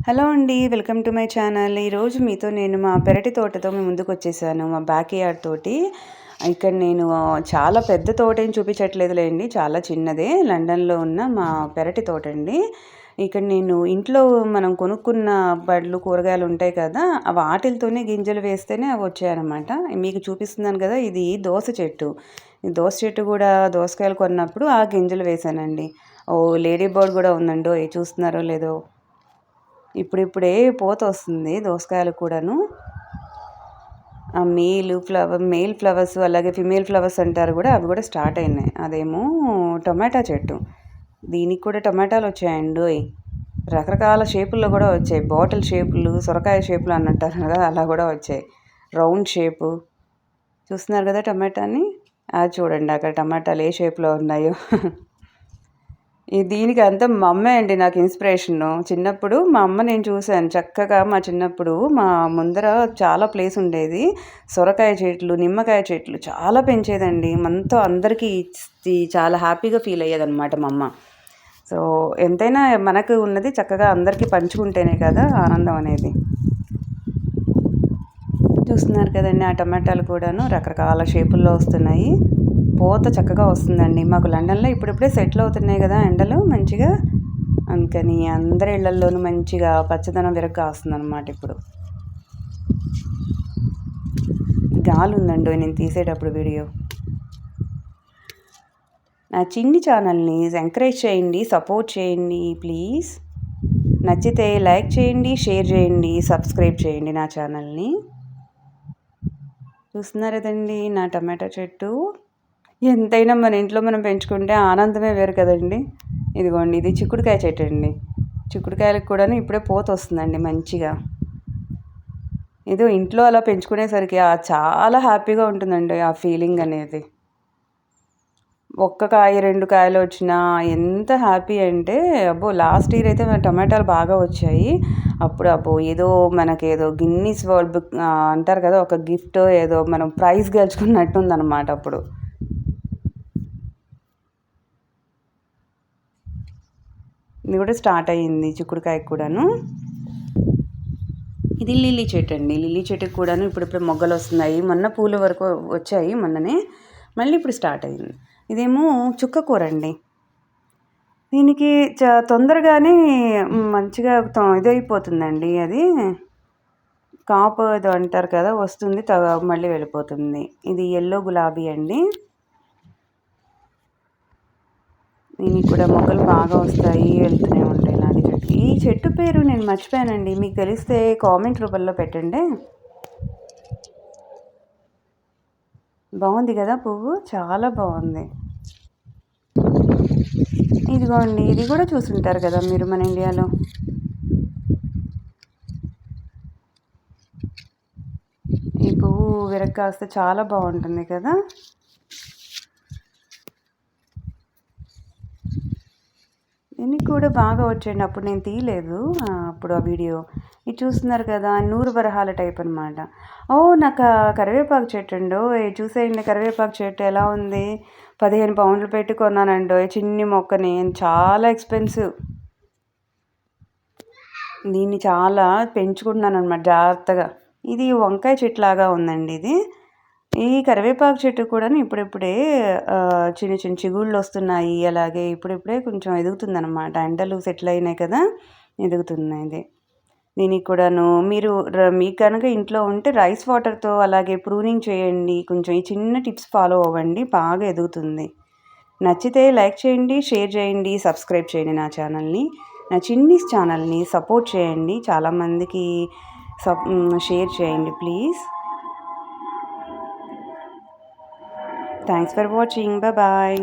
Hello అండి. Welcome to my channel. ఈరోజు మీతో నేను మా పెరటి తోటతో మీ ముందుకొచ్చేసాను. మా బ్యాక్ యార్డ్ తోటి. ఇక్కడ నేను చాలా పెద్ద తోటేం చూపించట్లేదులేండి. చాలా చిన్నదే. లండన్‌లో ఉన్న మా పెరటి తోటండి. ఇక్కడ నేను ఇంట్లో మనం కొనుక్కున్న బళ్ళు, కూరగాయలు ఉంటాయి కదా! వాటిలతోనే గింజలు వేస్తేనే అవి వచ్చాయన్నమాట. మీకు చూపిస్తున్నాను కదా! ఇది దోస చెట్టు. ఈ దోస చెట్టు కూడా దోసకాయలు కొన్నప్పుడు ఆ గింజలు వేశానండి. ఓహ్! లేడీ బర్డ్ కూడా ఉందండోయ్! చూస్తున్నారో లేదో! ఇప్పుడిప్పుడే పూతొస్తుంది దోసకాయలు కూడాను. ఆ మేల్ ఫ్లవర్స్ అలాగే ఫిమేల్ ఫ్లవర్స్ అంటారు గూడా, అవి గూడా స్టార్ట్ అయినాయి. అదేమో టొమాటా చెట్టు. దీనికి కూడా టొమాటాలొచ్చాయండోయ్! రకరకాల షేపుల్లో గూడా వచ్చాయి. బాటిల్ షేపులు, సొరకాయ షేపులు అని అంటారు కదా! అలా గూడా వచ్చాయి. Round shape. చూస్తున్నారు గదా టమాటాని? అది చూడండి అక్కడ టమాటాలు ఏ షేప్‌లో ఉన్నాయో. దీనికి అంతా మా అమ్మే అండి నాకు ఇన్స్పిరేషను. చిన్నప్పుడు మా అమ్మ నేను చూశాను చక్కగా మా చిన్నప్పుడు మా ముందర చాలా ప్లేస్ ఉండేది. సొరకాయ చెట్లు, నిమ్మకాయ చెట్లు చాలా పెంచేదండి. మనతో అందరికీ ఇచ్చి చాలా హ్యాపీగా ఫీల్ అయ్యేదనమాట మా అమ్మ. సో, ఎంతైనా మనకు ఉన్నది చక్కగా అందరికీ పంచుకుంటేనే కదా ఆనందం అనేది. చూస్తున్నారు కదండీ ఆ టమాటాలు కూడాను రకరకాల షేపుల్లో వస్తున్నాయి. పూత చక్కగా వస్తుందండి. మాకు లండన్‌లో ఇప్పుడిప్పుడే సెటిల్ అవుతున్నాయి కదా ఎండలు మంచిగా. అందుకని అందరి ఇళ్లల్లోనూ మంచిగా పచ్చదనం విరగ్గాస్తుందనమాట ఇప్పుడు. గాలి ఉందండోయ్ నేను తీసేటప్పుడు వీడియో. నా చిన్ని ఛానల్‌ని ఎంకరేజ్ చేయండి, సపోర్ట్ చేయండి ప్లీజ్. నచ్చితే లైక్ చేయండి, షేర్ చేయండి, సబ్స్క్రైబ్ చేయండి నా ఛానల్‌ని. చూస్తున్నారు కదండీ నా టమాటా చెట్టు. ఎంతైనా మన ఇంట్లో మనం పెంచుకుంటే ఆనందమే వేరు కదండి. ఇదిగోండి ఇది చిక్కుడుకాయ చెట్టు అండి. చిక్కుడుకాయలకు కూడాను ఇప్పుడే పూత వస్తుందండి మంచిగా. ఏదో ఇంట్లో అలా పెంచుకునేసరికి చాలా హ్యాపీగా ఉంటుందండి ఆ ఫీలింగ్ అనేది. ఒక్క కాయ, 2 కాయలు వచ్చినా ఎంత హ్యాపీ అంటే అబ్బో! లాస్ట్ ఇయర్ అయితే టమాటాలు బాగా వచ్చాయి. అప్పుడు అబ్బో! ఏదో మనకేదో గిన్నీస్ వరల్డ్ బుక్ అంటారు కదా! ఒక గిఫ్టో ఏదో మనం ప్రైజ్ గెలుచుకున్నట్టుందనమాట అప్పుడు. ఇది కూడా స్టార్ట్ అయ్యింది చిక్కుడుకాయ కూడాను. ఇది లిల్లీ చెట్టు అండి. లిల్లీ చెట్టుకి కూడాను ఇప్పుడిప్పుడే మొగ్గలు వస్తున్నాయి. మొన్న పూల వరకు వచ్చాయి మొన్ననే. మళ్ళీ ఇప్పుడు స్టార్ట్ అయింది. ఇదేమో చుక్క కూర అండి. దీనికి తొందరగానే మంచిగా ఇదైపోతుందండి అది. కాపు ఏదో అంటారు కదా! వస్తుంది మళ్ళీ వెళ్ళిపోతుంది. ఇది యెల్లో గులాబీ అండి. దీనికి కూడా మొగ్గలు బాగా వస్తాయి, వెళ్తూనే ఉంటాయి ఇలాంటి చెట్టు. ఈ చెట్టు పేరు నేను మర్చిపోయానండి. మీకు తెలిస్తే కామెంట్ రూపంలో పెట్టండి. బాగుంది కదా పువ్వు? చాలా బాగుంది. ఇదిగోండి ఇది కూడా చూసుంటారు కదా మీరు మన ఇండియాలో. ఈ పువ్వు విరక్కాస్తే చాలా బాగుంటుంది కదా. దీనికి కూడా బాగా వచ్చేయండి. అప్పుడు నేను తీయలేదు అప్పుడు ఆ వీడియో. ఇది చూస్తున్నారు కదా నూరు వరహాల టైప్ అనమాట. నాకు కరివేపాకు చెట్టు అండో చూసేయండి. కరివేపాకు చెట్టు ఎలా ఉంది. 15 పౌండ్లు పెట్టి కొన్నానండో చిన్ని మొక్కని. చాలా ఎక్స్పెన్సివ్. దీన్ని చాలా పెంచుకుంటున్నాను అనమాట జాగ్రత్తగా. ఇది వంకాయ చెట్టు లాగా ఉందండి ఇది. ఈ కరివేపాకు చెట్టు కూడాను ఇప్పుడిప్పుడే చిన్న చిన్న చిగుళ్ళు వస్తున్నాయి. అలాగే ఇప్పుడిప్పుడే కొంచెం ఎదుగుతుందనమాట. ఎండలు సెటిల్ అయినాయి కదా ఎదుగుతున్నాయి ఇది. దీనికి కూడాను మీరు మీకు కనుక ఇంట్లో ఉంటే రైస్ వాటర్తో అలాగే ప్రూనింగ్ చేయండి. కొంచెం ఈ చిన్న టిప్స్ ఫాలో అవ్వండి. బాగా ఎదుగుతుంది. నచ్చితే లైక్ చేయండి, షేర్ చేయండి, సబ్స్క్రైబ్ చేయండి నా ఛానల్ని. నా చిన్నీస్ ఛానల్ని సపోర్ట్ చేయండి. చాలామందికి షేర్ చేయండి please. Thanks for watching. Bye.